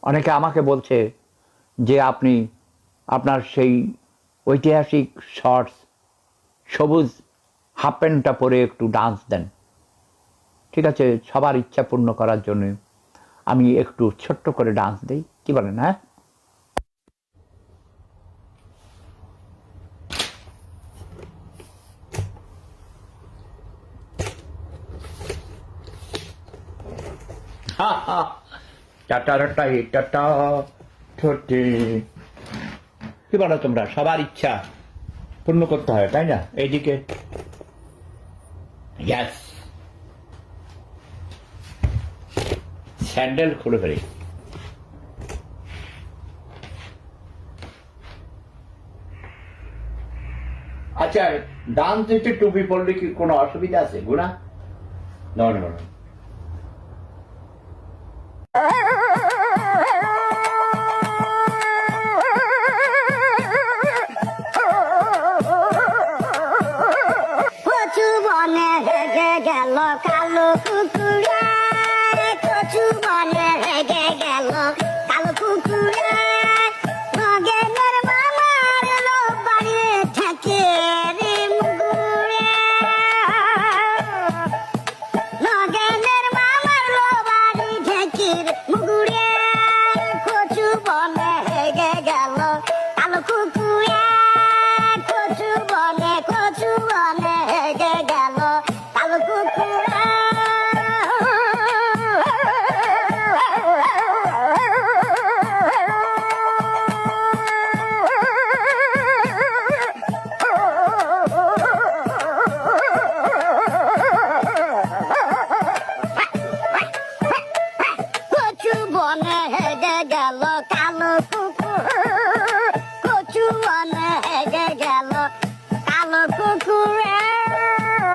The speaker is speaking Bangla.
অনেকে আমাকে বলছে যে আপনি আপনার সেই ঐতিহাসিক শর্টস সবুজ হাফ প্যান্টটা পরে একটু ডান্স দেন। ঠিক আছে, সবার ইচ্ছা পূর্ণ করার জন্য আমি একটু ছোট্ট করে ডান্স দিই, কি বলেন? হ্যাঁ, টাটা টাটা ছোটে, কি বলো তোমরা? সবার ইচ্ছা পূর্ণ করতে হয়, তাই না? এইদিকে গ্যাস স্যান্ডেল খুলে ফেলি। আচ্ছা, ডান্স দিতে টুপি পরলে কি কোনো অসুবিধা আছে গুনা? না না না, কচু বনে হেগে গেল কালো কুকুরে, কচু বনে হেগে গেল কালো কুকুরে, নগেনের মামার লোক বাড়ি ঠেকে রে মুগুরে, নগেনের মামার লোক বাড়ি ঠেকে মুগুরে, কচু বনে হেগে গেল কালো কুকুরে, কচু বনে হেগে গেল কালো কুকুরে। কচু বনে হেগে গেল কালো কুকুর, কচু বনে হেগে গেল কালো কুকুর।